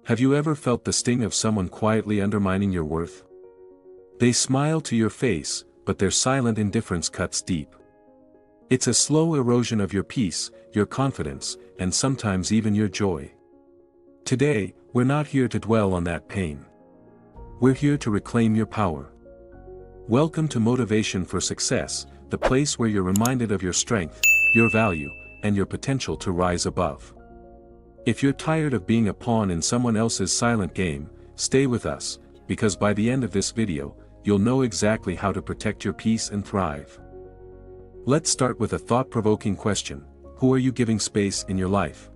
Have you ever felt the sting of someone quietly undermining your worth? They smile to your face, but their silent indifference cuts deep. It's a slow erosion of your peace, your confidence, and sometimes even your joy. Today, we're not here to dwell on that pain. We're here to reclaim your power. Welcome to Motivation for Success, the place where you're reminded of your strength, your value, and your potential to rise above. If you're tired of being a pawn in someone else's silent game, stay with us, because by the end of this video, you'll know exactly how to protect your peace and thrive. Let's start with a thought-provoking question. Who are you giving space in your life?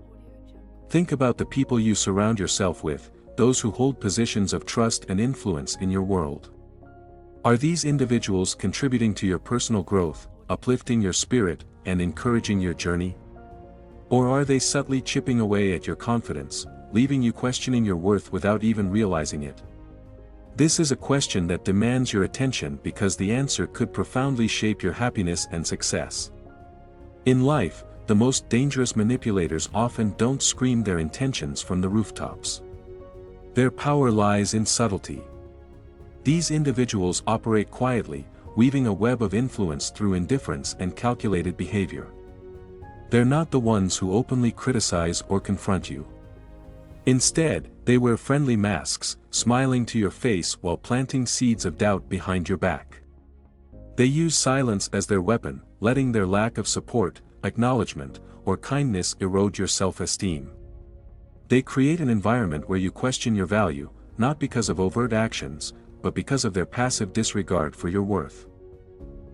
Think about the people you surround yourself with, those who hold positions of trust and influence in your world. Are these individuals contributing to your personal growth, uplifting your spirit, and encouraging your journey? Or are they subtly chipping away at your confidence, leaving you questioning your worth without even realizing it? This is a question that demands your attention because the answer could profoundly shape your happiness and success. In life, the most dangerous manipulators often don't scream their intentions from the rooftops. Their power lies in subtlety. These individuals operate quietly, weaving a web of influence through indifference and calculated behavior. They're not the ones who openly criticize or confront you. Instead, they wear friendly masks, smiling to your face while planting seeds of doubt behind your back. They use silence as their weapon, letting their lack of support, acknowledgement, or kindness erode your self-esteem. They create an environment where you question your value, not because of overt actions, but because of their passive disregard for your worth.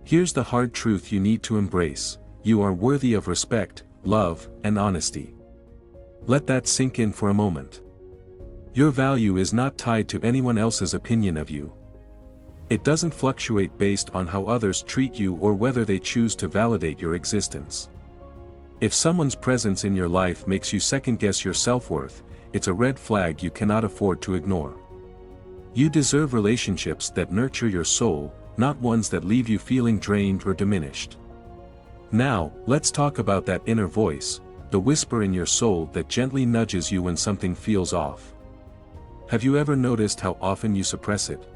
Here's the hard truth you need to embrace: you are worthy of respect, love, and honesty. Let that sink in for a moment. Your value is not tied to anyone else's opinion of you. It doesn't fluctuate based on how others treat you or whether they choose to validate your existence. If someone's presence in your life makes you second-guess your self-worth, it's a red flag you cannot afford to ignore. You deserve relationships that nurture your soul, not ones that leave you feeling drained or diminished. Now, let's talk about that inner voice, the whisper in your soul that gently nudges you when something feels off. Have you ever noticed how often you suppress it?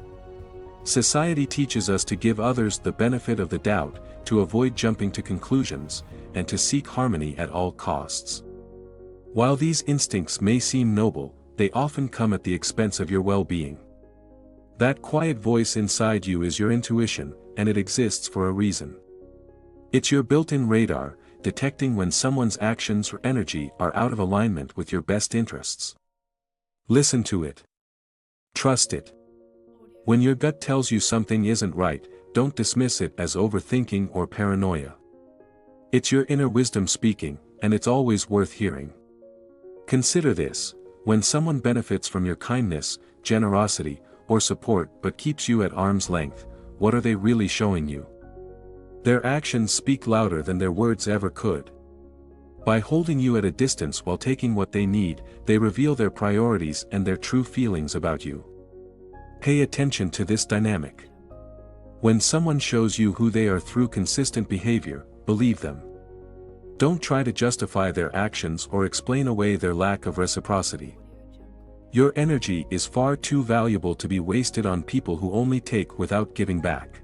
Society teaches us to give others the benefit of the doubt, to avoid jumping to conclusions, and to seek harmony at all costs. While these instincts may seem noble, they often come at the expense of your well-being. That quiet voice inside you is your intuition, and it exists for a reason. It's your built-in radar, detecting when someone's actions or energy are out of alignment with your best interests. Listen to it. Trust it. When your gut tells you something isn't right, don't dismiss it as overthinking or paranoia. It's your inner wisdom speaking, and it's always worth hearing. Consider this: when someone benefits from your kindness, generosity, or support but keeps you at arm's length, what are they really showing you? Their actions speak louder than their words ever could. By holding you at a distance while taking what they need, they reveal their priorities and their true feelings about you. Pay attention to this dynamic. When someone shows you who they are through consistent behavior, believe them. Don't try to justify their actions or explain away their lack of reciprocity. Your energy is far too valuable to be wasted on people who only take without giving back.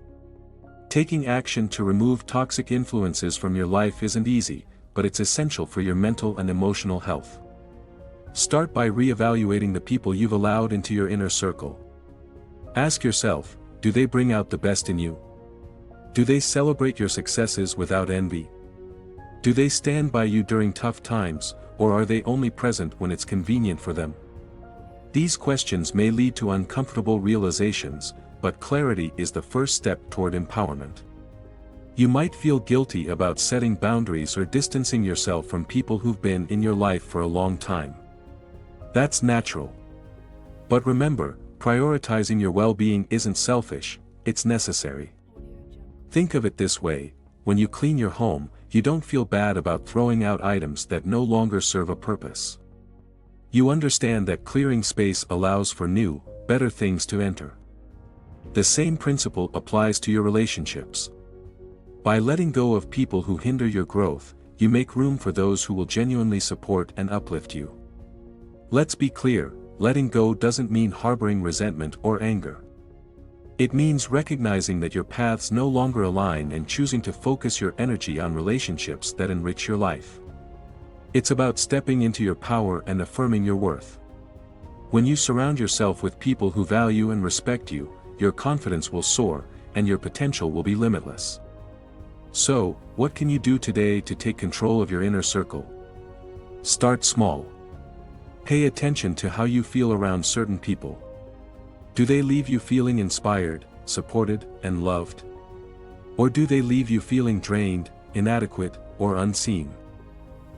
Taking action to remove toxic influences from your life isn't easy, but it's essential for your mental and emotional health. Start by re-evaluating the people you've allowed into your inner circle. Ask yourself, do they bring out the best in you? Do they celebrate your successes without envy? Do they stand by you during tough times, or are they only present when it's convenient for them? These questions may lead to uncomfortable realizations, but clarity is the first step toward empowerment. You might feel guilty about setting boundaries or distancing yourself from people who've been in your life for a long time. That's natural. But remember, prioritizing your well-being isn't selfish, it's necessary. Think of it this way: when you clean your home, you don't feel bad about throwing out items that no longer serve a purpose. You understand that clearing space allows for new, better things to enter. The same principle applies to your relationships. By letting go of people who hinder your growth, you make room for those who will genuinely support and uplift you. Let's be clear, letting go doesn't mean harboring resentment or anger. It means recognizing that your paths no longer align and choosing to focus your energy on relationships that enrich your life. It's about stepping into your power and affirming your worth. When you surround yourself with people who value and respect you, your confidence will soar, and your potential will be limitless. So, what can you do today to take control of your inner circle? Start small. Pay attention to how you feel around certain people. Do they leave you feeling inspired, supported, and loved? Or do they leave you feeling drained, inadequate, or unseen?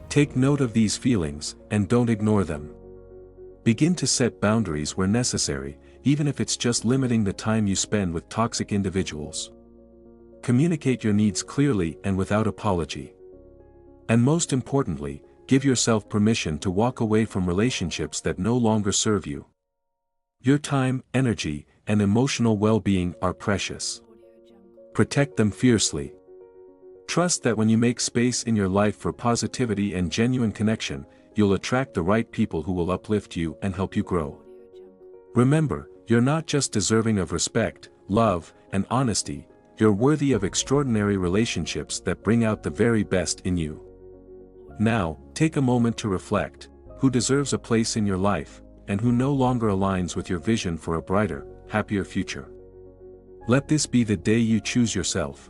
Take note of these feelings, and don't ignore them. Begin to set boundaries where necessary, even if it's just limiting the time you spend with toxic individuals. Communicate your needs clearly and without apology. And most importantly, give yourself permission to walk away from relationships that no longer serve you. Your time, energy, and emotional well-being are precious. Protect them fiercely. Trust that when you make space in your life for positivity and genuine connection, you'll attract the right people who will uplift you and help you grow. Remember, you're not just deserving of respect, love, and honesty, you're worthy of extraordinary relationships that bring out the very best in you. Now, take a moment to reflect: who deserves a place in your life, and who no longer aligns with your vision for a brighter, happier future. Let this be the day you choose yourself.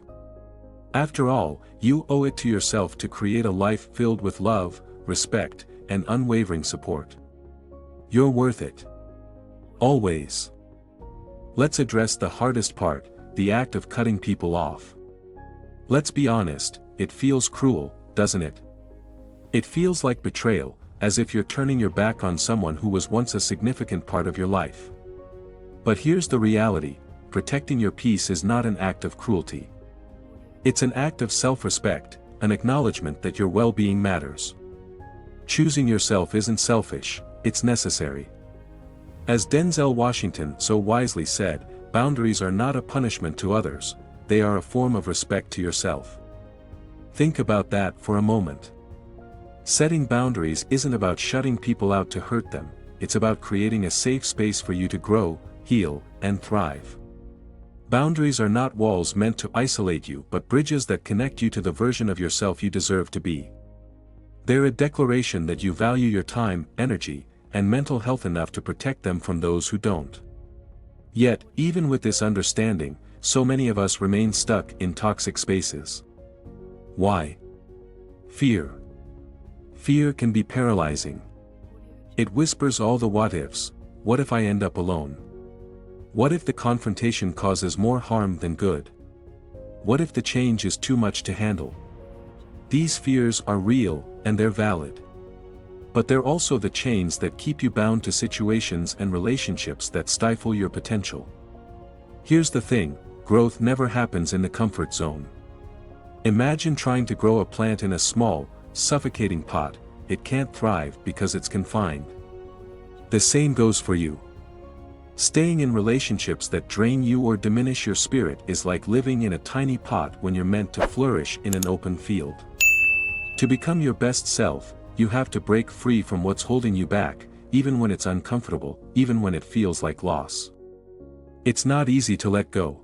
After all, you owe it to yourself to create a life filled with love, respect, and unwavering support. You're worth it. Always. Let's address the hardest part, the act of cutting people off. Let's be honest, it feels cruel, doesn't it? It feels like betrayal, as if you're turning your back on someone who was once a significant part of your life. But here's the reality: protecting your peace is not an act of cruelty. It's an act of self-respect, an acknowledgement that your well-being matters. Choosing yourself isn't selfish, it's necessary. As Denzel Washington so wisely said, boundaries are not a punishment to others, they are a form of respect to yourself. Think about that for a moment. Setting boundaries isn't about shutting people out to hurt them, it's about creating a safe space for you to grow, heal, and thrive. Boundaries are not walls meant to isolate you but bridges that connect you to the version of yourself you deserve to be. They're a declaration that you value your time, energy, and mental health enough to protect them from those who don't. Yet, even with this understanding, so many of us remain stuck in toxic spaces. Why? Fear. Fear can be paralyzing. It whispers all the what-ifs. What if I end up alone? What if the confrontation causes more harm than good? What if the change is too much to handle? These fears are real, and they're valid. But they're also the chains that keep you bound to situations and relationships that stifle your potential. Here's the thing: growth never happens in the comfort zone. Imagine trying to grow a plant in a small, suffocating pot. It can't thrive because it's confined. The same goes for you. Staying in relationships that drain you or diminish your spirit is like living in a tiny pot when you're meant to flourish in an open field. To become your best self, you have to break free from what's holding you back, even when it's uncomfortable, even when it feels like loss. It's not easy to let go.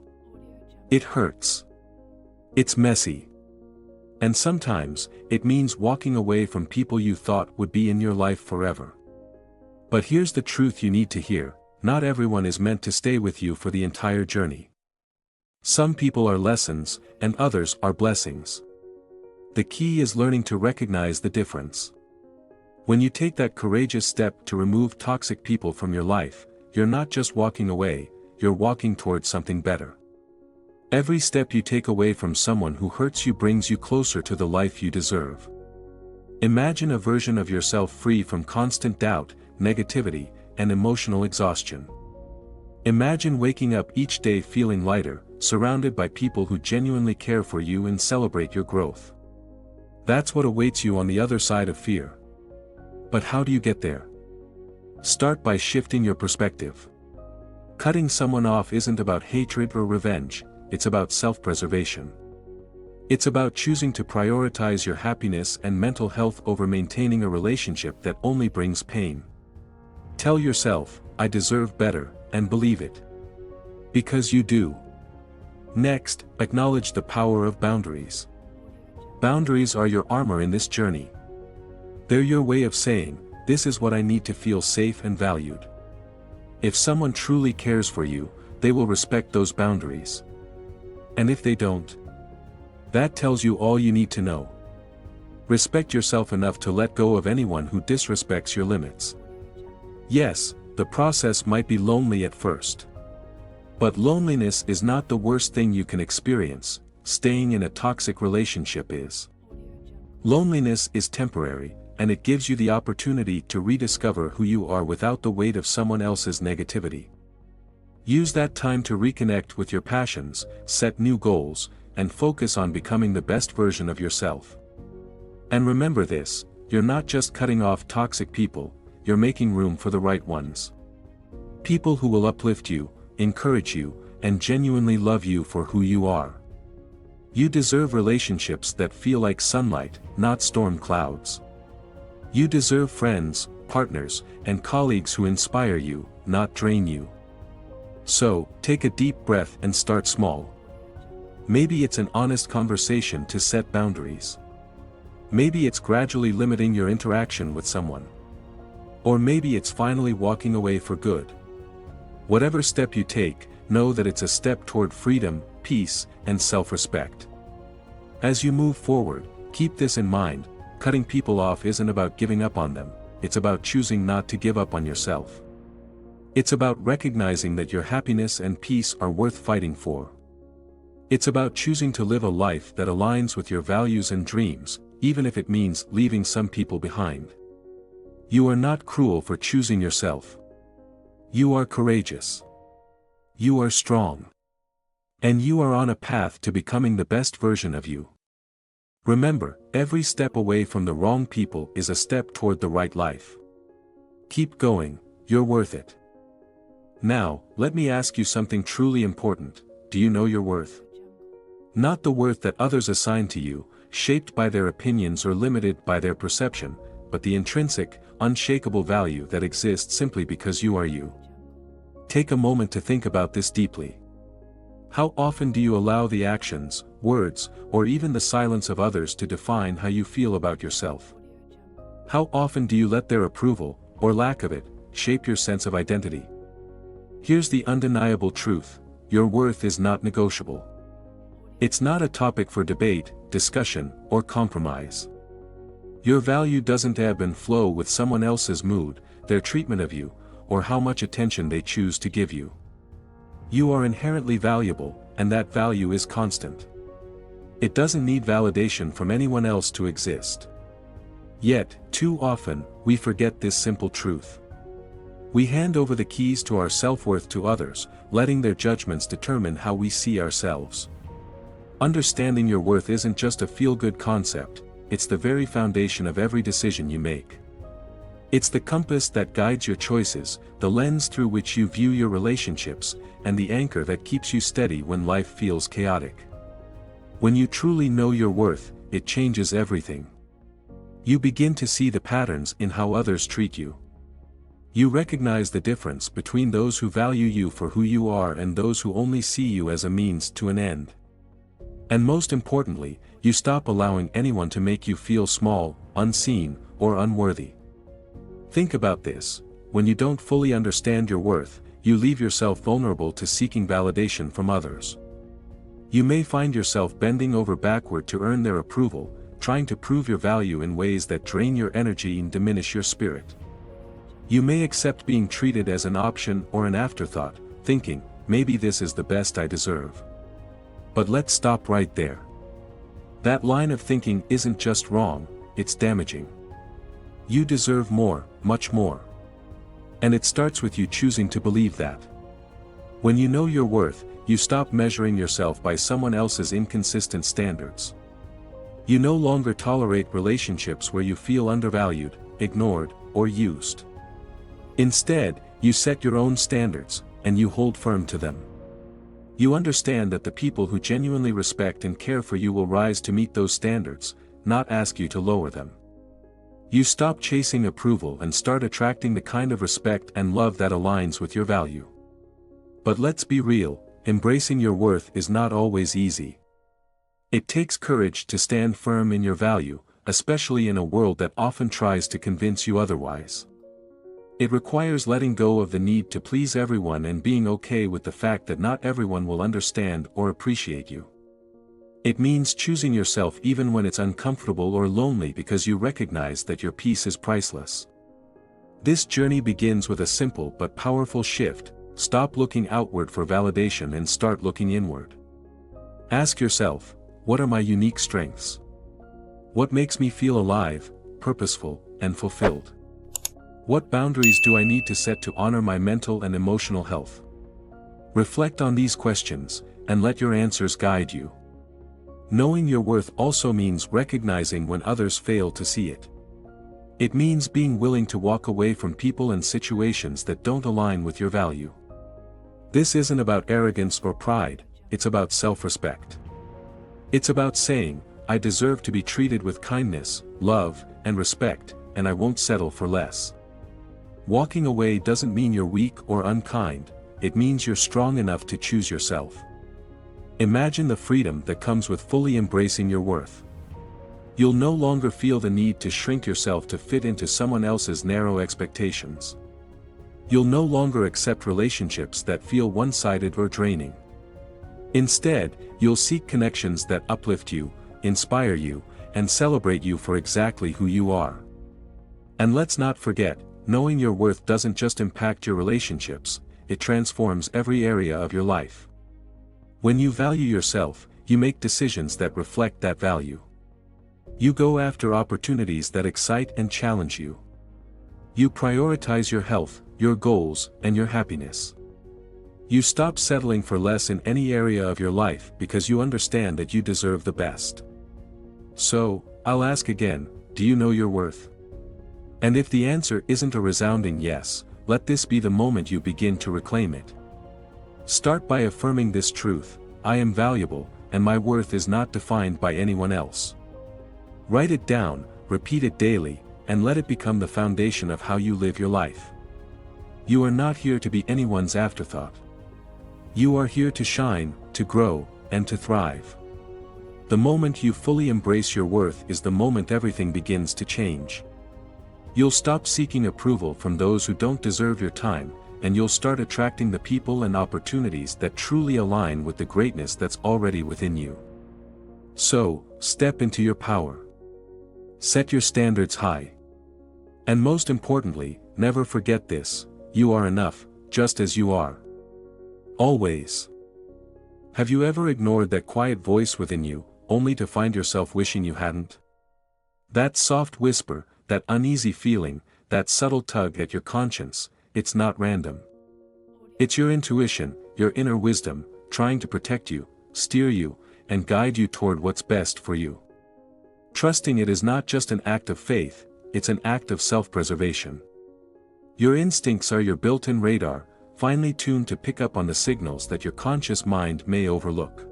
It hurts. It's messy. And sometimes, it means walking away from people you thought would be in your life forever. But here's the truth you need to hear: not everyone is meant to stay with you for the entire journey. Some people are lessons, and others are blessings. The key is learning to recognize the difference. When you take that courageous step to remove toxic people from your life, you're not just walking away, you're walking towards something better. Every step you take away from someone who hurts you brings you closer to the life you deserve. Imagine a version of yourself free from constant doubt, negativity, and emotional exhaustion. Imagine waking up each day feeling lighter, surrounded by people who genuinely care for you and celebrate your growth. That's what awaits you on the other side of fear. But how do you get there? Start by shifting your perspective. Cutting someone off isn't about hatred or revenge, it's about self-preservation. It's about choosing to prioritize your happiness and mental health over maintaining a relationship that only brings pain. Tell yourself, I deserve better, and believe it. Because you do. Next, acknowledge the power of boundaries. Boundaries are your armor in this journey. They're your way of saying, this is what I need to feel safe and valued. If someone truly cares for you, they will respect those boundaries. And if they don't, that tells you all you need to know. Respect yourself enough to let go of anyone who disrespects your limits. Yes, the process might be lonely at first. But loneliness is not the worst thing you can experience, staying in a toxic relationship is. Loneliness is temporary, and it gives you the opportunity to rediscover who you are without the weight of someone else's negativity. Use that time to reconnect with your passions, set new goals, and focus on becoming the best version of yourself. And remember this, you're not just cutting off toxic people, you're making room for the right ones. People who will uplift you, encourage you, and genuinely love you for who you are. You deserve relationships that feel like sunlight, not storm clouds. You deserve friends, partners, and colleagues who inspire you, not drain you. So, take a deep breath and start small. Maybe it's an honest conversation to set boundaries. Maybe it's gradually limiting your interaction with someone. Or maybe it's finally walking away for good. Whatever step you take, know that it's a step toward freedom, peace, and self-respect. As you move forward, keep this in mind, cutting people off isn't about giving up on them, it's about choosing not to give up on yourself. It's about recognizing that your happiness and peace are worth fighting for. It's about choosing to live a life that aligns with your values and dreams, even if it means leaving some people behind. You are not cruel for choosing yourself. You are courageous. You are strong. And you are on a path to becoming the best version of you. Remember, every step away from the wrong people is a step toward the right life. Keep going, you're worth it. Now, let me ask you something truly important. Do you know your worth? Not the worth that others assign to you, shaped by their opinions or limited by their perception, but the intrinsic, unshakable value that exists simply because you are you. Take a moment to think about this deeply. How often do you allow the actions, words, or even the silence of others to define how you feel about yourself? How often do you let their approval, or lack of it, shape your sense of identity? Here's the undeniable truth: your worth is not negotiable. It's not a topic for debate, discussion, or compromise. Your value doesn't ebb and flow with someone else's mood, their treatment of you, or how much attention they choose to give you. You are inherently valuable, and that value is constant. It doesn't need validation from anyone else to exist. Yet, too often, we forget this simple truth. We hand over the keys to our self-worth to others, letting their judgments determine how we see ourselves. Understanding your worth isn't just a feel-good concept, it's the very foundation of every decision you make. It's the compass that guides your choices, the lens through which you view your relationships, and the anchor that keeps you steady when life feels chaotic. When you truly know your worth, it changes everything. You begin to see the patterns in how others treat you. You recognize the difference between those who value you for who you are and those who only see you as a means to an end. And most importantly, you stop allowing anyone to make you feel small, unseen, or unworthy. Think about this: when you don't fully understand your worth, you leave yourself vulnerable to seeking validation from others. You may find yourself bending over backward to earn their approval, trying to prove your value in ways that drain your energy and diminish your spirit. You may accept being treated as an option or an afterthought, thinking, maybe this is the best I deserve. But let's stop right there. That line of thinking isn't just wrong, it's damaging. You deserve more, much more. And it starts with you choosing to believe that. When you know your worth, you stop measuring yourself by someone else's inconsistent standards. You no longer tolerate relationships where you feel undervalued, ignored, or used. Instead, you set your own standards, and you hold firm to them. You understand that the people who genuinely respect and care for you will rise to meet those standards, not ask you to lower them. You stop chasing approval and start attracting the kind of respect and love that aligns with your value. But let's be real, embracing your worth is not always easy. It takes courage to stand firm in your value, especially in a world that often tries to convince you otherwise. It requires letting go of the need to please everyone and being okay with the fact that not everyone will understand or appreciate you. It means choosing yourself even when it's uncomfortable or lonely because you recognize that your peace is priceless. This journey begins with a simple but powerful shift: stop looking outward for validation and start looking inward. Ask yourself, what are my unique strengths? What makes me feel alive, purposeful, and fulfilled? What boundaries do I need to set to honor my mental and emotional health? Reflect on these questions, and let your answers guide you. Knowing your worth also means recognizing when others fail to see it. It means being willing to walk away from people and situations that don't align with your value. This isn't about arrogance or pride, it's about self-respect. It's about saying, I deserve to be treated with kindness, love, and respect, and I won't settle for less. Walking away doesn't mean you're weak or unkind, it means you're strong enough to choose yourself. Imagine the freedom that comes with fully embracing your worth. You'll no longer feel the need to shrink yourself to fit into someone else's narrow expectations. You'll no longer accept relationships that feel one-sided or draining. Instead, you'll seek connections that uplift you, inspire you, and celebrate you for exactly who you are. And let's not forget, knowing your worth doesn't just impact your relationships, it transforms every area of your life. When you value yourself, you make decisions that reflect that value. You go after opportunities that excite and challenge you. You prioritize your health, your goals, and your happiness. You stop settling for less in any area of your life because you understand that you deserve the best. So, I'll ask again, do you know your worth? And if the answer isn't a resounding yes, let this be the moment you begin to reclaim it. Start by affirming this truth: I am valuable, and my worth is not defined by anyone else. Write it down, repeat it daily, and let it become the foundation of how you live your life. You are not here to be anyone's afterthought. You are here to shine, to grow, and to thrive. The moment you fully embrace your worth is the moment everything begins to change. You'll stop seeking approval from those who don't deserve your time, and you'll start attracting the people and opportunities that truly align with the greatness that's already within you. So, step into your power. Set your standards high. And most importantly, never forget this: you are enough, just as you are. Always. Have you ever ignored that quiet voice within you, only to find yourself wishing you hadn't? That soft whisper, that uneasy feeling, that subtle tug at your conscience, it's not random. It's your intuition, your inner wisdom, trying to protect you, steer you, and guide you toward what's best for you. Trusting it is not just an act of faith, it's an act of self-preservation. Your instincts are your built-in radar, finely tuned to pick up on the signals that your conscious mind may overlook.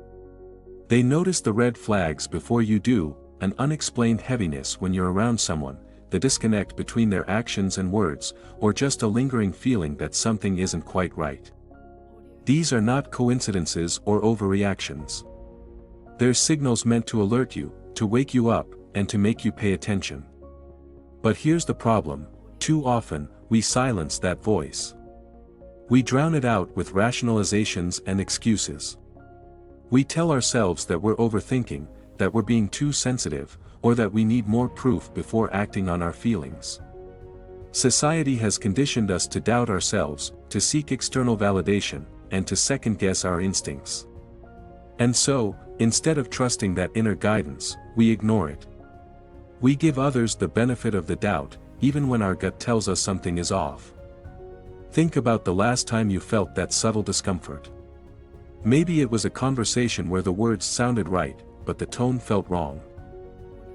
They notice the red flags before you do: an unexplained heaviness when you're around someone, the disconnect between their actions and words, or just a lingering feeling that something isn't quite right. These are not coincidences or overreactions. They're signals meant to alert you, to wake you up, and to make you pay attention. But here's the problem: too often, we silence that voice. We drown it out with rationalizations and excuses. We tell ourselves that we're overthinking, that we're being too sensitive, or that we need more proof before acting on our feelings. Society has conditioned us to doubt ourselves, to seek external validation, and to second-guess our instincts. And so, instead of trusting that inner guidance, we ignore it. We give others the benefit of the doubt, even when our gut tells us something is off. Think about the last time you felt that subtle discomfort. Maybe it was a conversation where the words sounded right, but the tone felt wrong.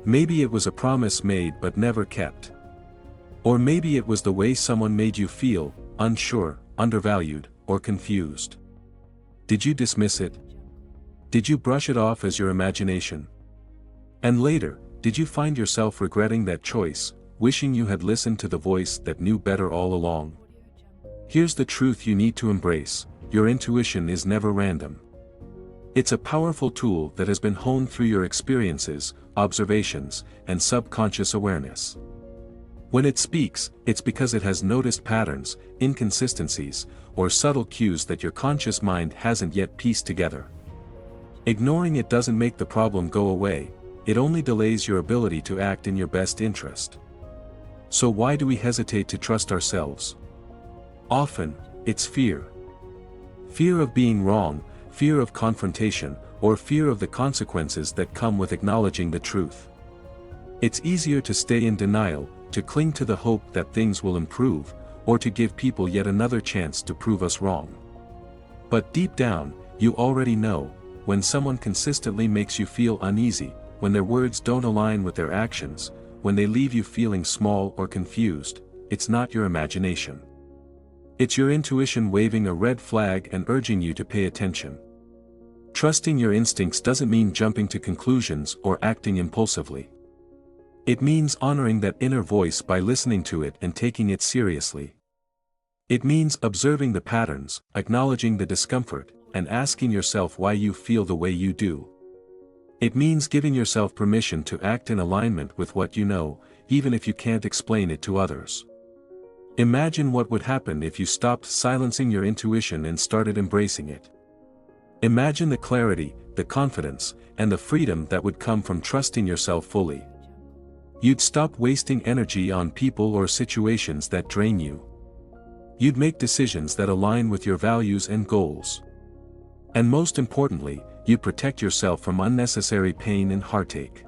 Maybe it was a promise made but never kept. Or maybe it was the way someone made you feel, unsure, undervalued, or confused. Did you dismiss it? Did you brush it off as your imagination? And later, did you find yourself regretting that choice, wishing you had listened to the voice that knew better all along. Here's the truth you need to embrace: your intuition is never random. It's a powerful tool that has been honed through your experiences, observations, and subconscious awareness. When it speaks, it's because it has noticed patterns, inconsistencies, or subtle cues that your conscious mind hasn't yet pieced together. Ignoring it doesn't make the problem go away, it only delays your ability to act in your best interest. So why do we hesitate to trust ourselves? Often, it's fear. Fear of being wrong, fear of confrontation, or fear of the consequences that come with acknowledging the truth. It's easier to stay in denial, to cling to the hope that things will improve, or to give people yet another chance to prove us wrong. But deep down, you already know, when someone consistently makes you feel uneasy, when their words don't align with their actions, when they leave you feeling small or confused, it's not your imagination. It's your intuition waving a red flag and urging you to pay attention. Trusting your instincts doesn't mean jumping to conclusions or acting impulsively. It means honoring that inner voice by listening to it and taking it seriously. It means observing the patterns, acknowledging the discomfort, and asking yourself why you feel the way you do. It means giving yourself permission to act in alignment with what you know, even if you can't explain it to others. Imagine what would happen if you stopped silencing your intuition and started embracing it. Imagine the clarity, the confidence, and the freedom that would come from trusting yourself fully. You'd stop wasting energy on people or situations that drain you. You'd make decisions that align with your values and goals. And most importantly, you'd protect yourself from unnecessary pain and heartache.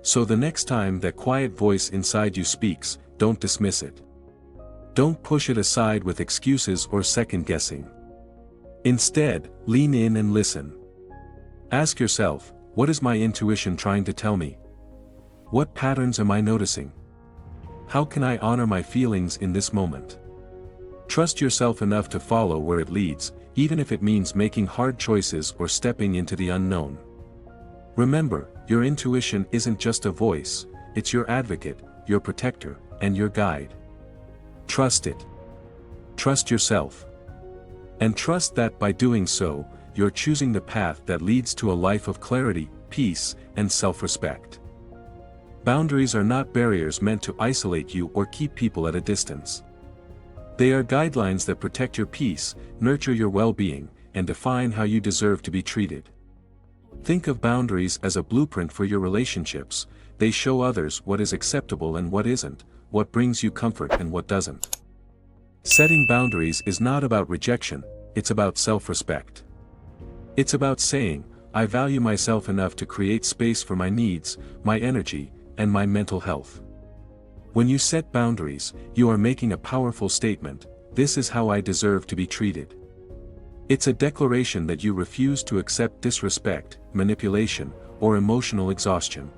So the next time that quiet voice inside you speaks, don't dismiss it. Don't push it aside with excuses or second-guessing. Instead, lean in and listen. Ask yourself, what is my intuition trying to tell me? What patterns am I noticing? How can I honor my feelings in this moment? Trust yourself enough to follow where it leads, even if it means making hard choices or stepping into the unknown. Remember, your intuition isn't just a voice, it's your advocate, your protector, and your guide. Trust it. Trust yourself. And trust that by doing so, you're choosing the path that leads to a life of clarity, peace, and self-respect. Boundaries are not barriers meant to isolate you or keep people at a distance. They are guidelines that protect your peace, nurture your well-being, and define how you deserve to be treated. Think of boundaries as a blueprint for your relationships. They show others what is acceptable and what isn't, what brings you comfort and what doesn't. Setting boundaries is not about rejection, it's about self-respect. It's about saying, I value myself enough to create space for my needs, my energy, and my mental health. When you set boundaries, you are making a powerful statement: this is how I deserve to be treated. It's a declaration that you refuse to accept disrespect, manipulation, or emotional exhaustion.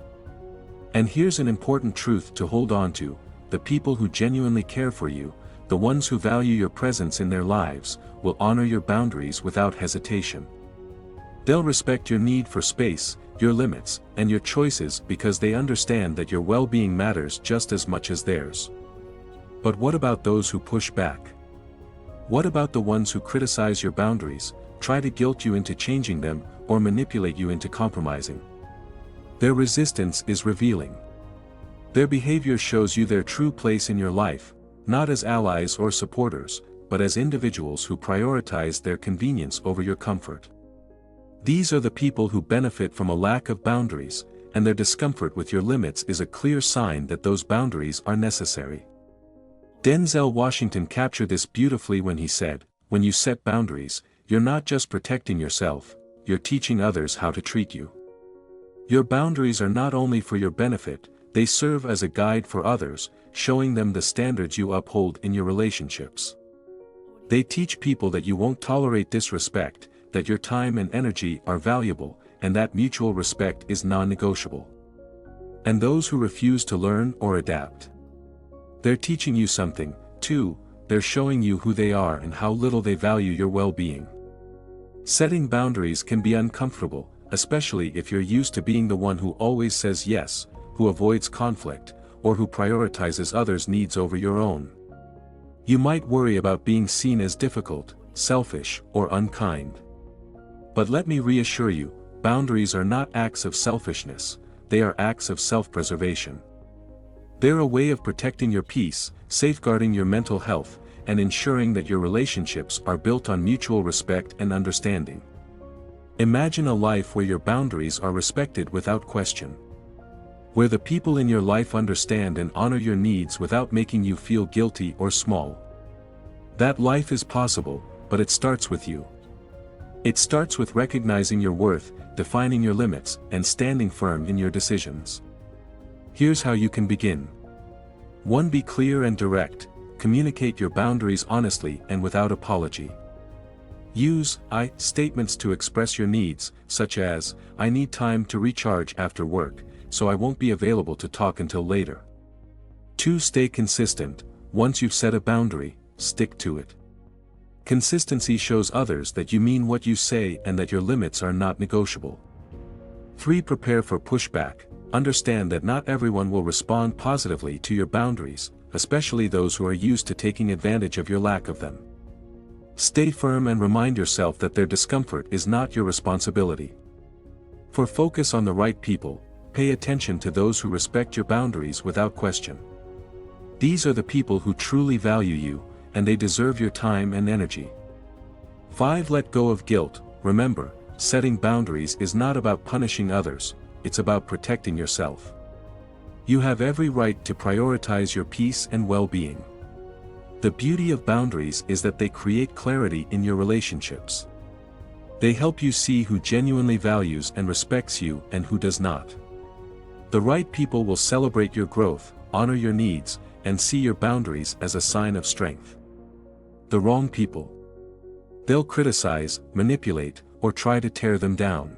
And here's an important truth to hold on to: the people who genuinely care for you, the ones who value your presence in their lives, will honor your boundaries without hesitation. They'll respect your need for space, your limits, and your choices because they understand that your well-being matters just as much as theirs. But what about those who push back? What about the ones who criticize your boundaries, try to guilt you into changing them, or manipulate you into compromising? Their resistance is revealing. Their behavior shows you their true place in your life, not as allies or supporters, but as individuals who prioritize their convenience over your comfort. These are the people who benefit from a lack of boundaries, and their discomfort with your limits is a clear sign that those boundaries are necessary. Denzel Washington captured this beautifully when he said, "When you set boundaries, you're not just protecting yourself, you're teaching others how to treat you." Your boundaries are not only for your benefit, they serve as a guide for others, showing them the standards you uphold in your relationships. They teach people that you won't tolerate disrespect, that your time and energy are valuable, and that mutual respect is non-negotiable. And those who refuse to learn or adapt, they're teaching you something, too. They're showing you who they are and how little they value your well-being. Setting boundaries can be uncomfortable, especially if you're used to being the one who always says yes, who avoids conflict, or who prioritizes others' needs over your own. You might worry about being seen as difficult, selfish, or unkind. But let me reassure you, boundaries are not acts of selfishness, they are acts of self-preservation. They're a way of protecting your peace, safeguarding your mental health, and ensuring that your relationships are built on mutual respect and understanding. Imagine a life where your boundaries are respected without question. Where the people in your life understand and honor your needs without making you feel guilty or small. That life is possible, but it starts with you. It starts with recognizing your worth, defining your limits, and standing firm in your decisions. Here's how you can begin. 1. Be clear and direct. Communicate your boundaries honestly and without apology. Use "I" statements to express your needs, such as, "I need time to recharge after work, so I won't be available to talk until later." 2. Stay consistent. Once you've set a boundary, stick to it. Consistency shows others that you mean what you say and that your limits are not negotiable. 3. Prepare for pushback. Understand that not everyone will respond positively to your boundaries, especially those who are used to taking advantage of your lack of them. Stay firm and remind yourself that their discomfort is not your responsibility. Focus on the right people. Pay attention to those who respect your boundaries without question. These are the people who truly value you, and they deserve your time and energy. 5. Let go of guilt. Remember, setting boundaries is not about punishing others, it's about protecting yourself. You have every right to prioritize your peace and well-being. The beauty of boundaries is that they create clarity in your relationships. They help you see who genuinely values and respects you and who does not. The right people will celebrate your growth, honor your needs, and see your boundaries as a sign of strength. The wrong people. They'll criticize, manipulate, or try to tear them down.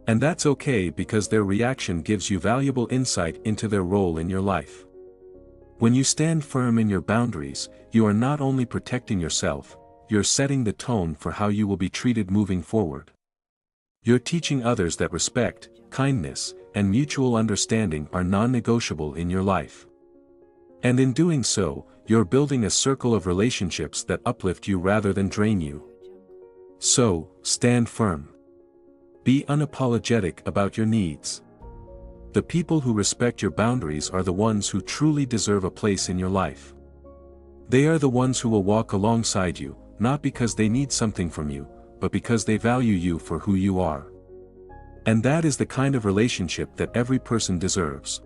And that's okay because their reaction gives you valuable insight into their role in your life. When you stand firm in your boundaries, you are not only protecting yourself, you're setting the tone for how you will be treated moving forward. You're teaching others that respect, kindness, and mutual understanding are non-negotiable in your life. And in doing so, you're building a circle of relationships that uplift you rather than drain you. So, stand firm. Be unapologetic about your needs. The people who respect your boundaries are the ones who truly deserve a place in your life. They are the ones who will walk alongside you, not because they need something from you, but because they value you for who you are. And that is the kind of relationship that every person deserves.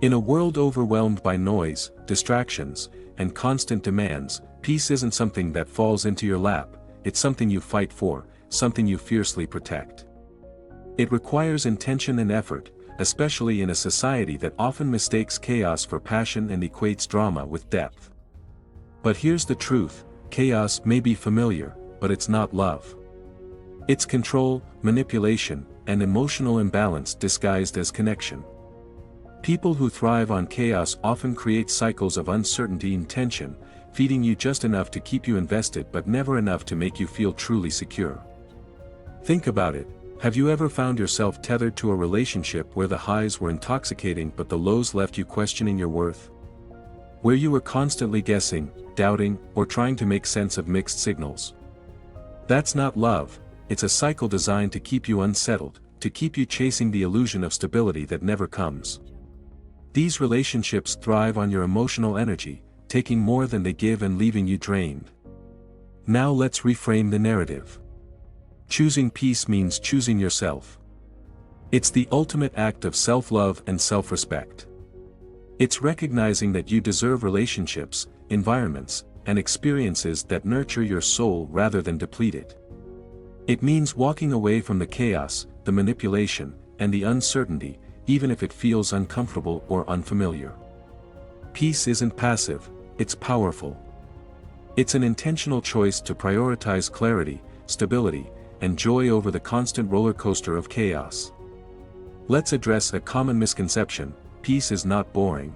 In a world overwhelmed by noise, distractions, and constant demands, peace isn't something that falls into your lap, it's something you fight for, something you fiercely protect. It requires intention and effort, especially in a society that often mistakes chaos for passion and equates drama with depth. But here's the truth, chaos may be familiar, but it's not love. It's control, manipulation, and emotional imbalance disguised as connection. People who thrive on chaos often create cycles of uncertainty and tension, feeding you just enough to keep you invested but never enough to make you feel truly secure. Think about it. Have you ever found yourself tethered to a relationship where the highs were intoxicating but the lows left you questioning your worth? Where you were constantly guessing, doubting, or trying to make sense of mixed signals? That's not love, it's a cycle designed to keep you unsettled, to keep you chasing the illusion of stability that never comes. These relationships thrive on your emotional energy, taking more than they give and leaving you drained. Now let's reframe the narrative. Choosing peace means choosing yourself. It's the ultimate act of self-love and self-respect. It's recognizing that you deserve relationships, environments, and experiences that nurture your soul rather than deplete it. It means walking away from the chaos, the manipulation, and the uncertainty, even if it feels uncomfortable or unfamiliar. Peace isn't passive, it's powerful. It's an intentional choice to prioritize clarity, stability, and joy over the constant roller coaster of chaos. Let's address a common misconception: peace is not boring.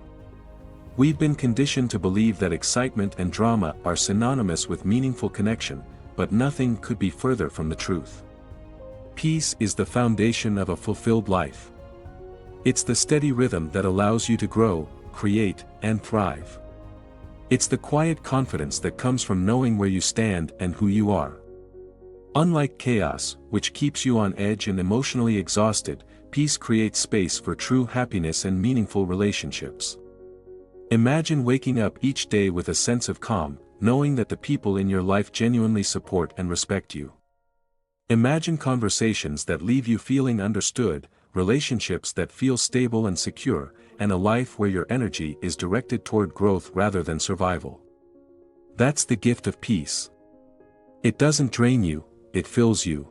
We've been conditioned to believe that excitement and drama are synonymous with meaningful connection, but nothing could be further from the truth. Peace is the foundation of a fulfilled life. It's the steady rhythm that allows you to grow, create, and thrive. It's the quiet confidence that comes from knowing where you stand and who you are. Unlike chaos, which keeps you on edge and emotionally exhausted, peace creates space for true happiness and meaningful relationships. Imagine waking up each day with a sense of calm, knowing that the people in your life genuinely support and respect you. Imagine conversations that leave you feeling understood, relationships that feel stable and secure, and a life where your energy is directed toward growth rather than survival. That's the gift of peace. It doesn't drain you, it fills you.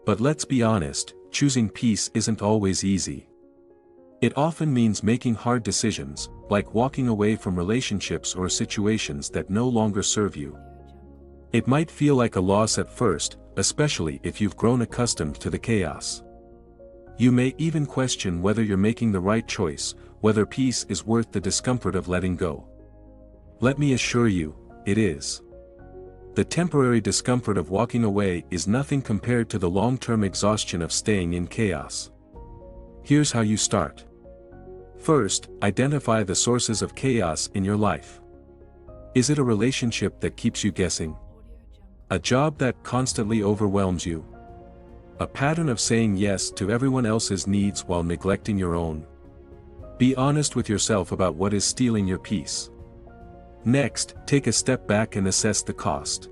But let's be honest, choosing peace isn't always easy. It often means making hard decisions, like walking away from relationships or situations that no longer serve you. It might feel like a loss at first, especially if you've grown accustomed to the chaos. You may even question whether you're making the right choice, whether peace is worth the discomfort of letting go. Let me assure you, it is. The temporary discomfort of walking away is nothing compared to the long-term exhaustion of staying in chaos. Here's how you start. First, identify the sources of chaos in your life. Is it a relationship that keeps you guessing? A job that constantly overwhelms you? A pattern of saying yes to everyone else's needs while neglecting your own? Be honest with yourself about what is stealing your peace. Next, take a step back and assess the cost.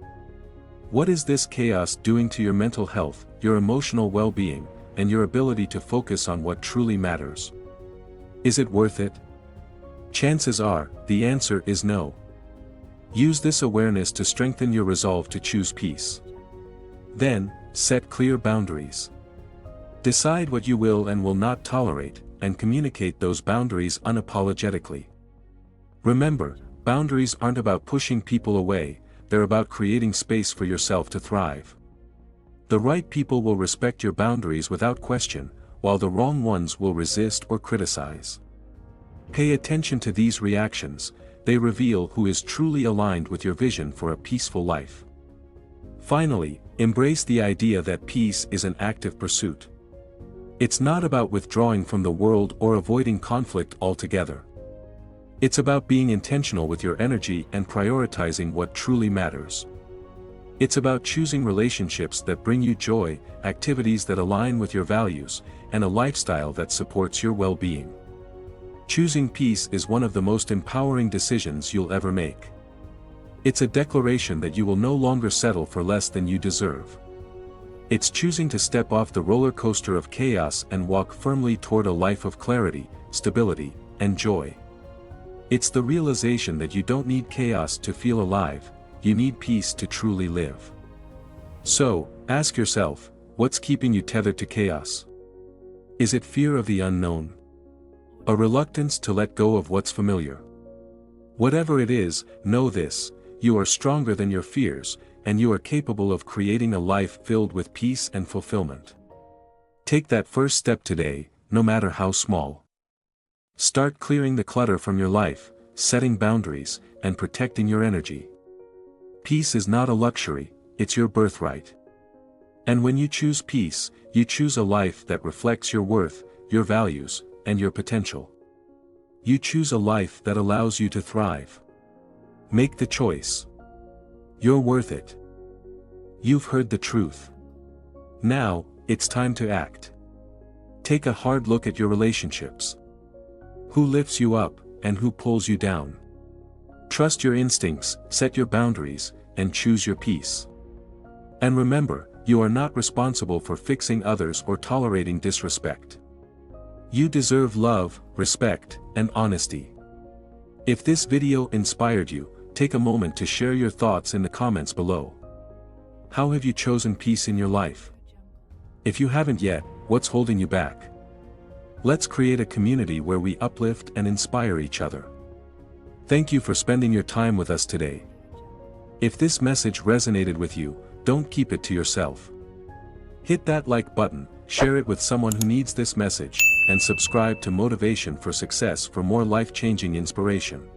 What is this chaos doing to your mental health, your emotional well-being, and your ability to focus on what truly matters? Is it worth it? Chances are, the answer is no. Use this awareness to strengthen your resolve to choose peace. Then, set clear boundaries. Decide what you will and will not tolerate, and communicate those boundaries unapologetically. Remember, boundaries aren't about pushing people away, they're about creating space for yourself to thrive. The right people will respect your boundaries without question, while the wrong ones will resist or criticize. Pay attention to these reactions, they reveal who is truly aligned with your vision for a peaceful life. Finally, embrace the idea that peace is an active pursuit. It's not about withdrawing from the world or avoiding conflict altogether. It's about being intentional with your energy and prioritizing what truly matters. It's about choosing relationships that bring you joy, activities that align with your values, and a lifestyle that supports your well-being. Choosing peace is one of the most empowering decisions you'll ever make. It's a declaration that you will no longer settle for less than you deserve. It's choosing to step off the roller coaster of chaos and walk firmly toward a life of clarity, stability, and joy. It's the realization that you don't need chaos to feel alive, you need peace to truly live. So, ask yourself, what's keeping you tethered to chaos? Is it fear of the unknown? A reluctance to let go of what's familiar? Whatever it is, know this, you are stronger than your fears, and you are capable of creating a life filled with peace and fulfillment. Take that first step today, no matter how small. Start clearing the clutter from your life, setting boundaries, and protecting your energy. Peace is not a luxury, it's your birthright. And when you choose peace, you choose a life that reflects your worth, your values, and your potential. You choose a life that allows you to thrive. Make the choice. You're worth it. You've heard the truth. Now, it's time to act. Take a hard look at your relationships. Who lifts you up, and who pulls you down? Trust your instincts, set your boundaries, and choose your peace. And remember, you are not responsible for fixing others or tolerating disrespect. You deserve love, respect, and honesty. If this video inspired you, take a moment to share your thoughts in the comments below. How have you chosen peace in your life? If you haven't yet, what's holding you back? Let's create a community where we uplift and inspire each other. Thank you for spending your time with us today. If this message resonated with you, don't keep it to yourself. Hit that like button, share it with someone who needs this message, and subscribe to Motivation for Success for more life-changing inspiration.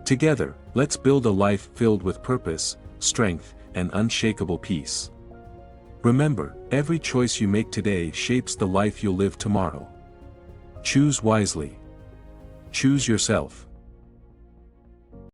Together, let's build a life filled with purpose, strength, and unshakable peace. Remember, every choice you make today shapes the life you'll live tomorrow. Choose wisely. Choose yourself.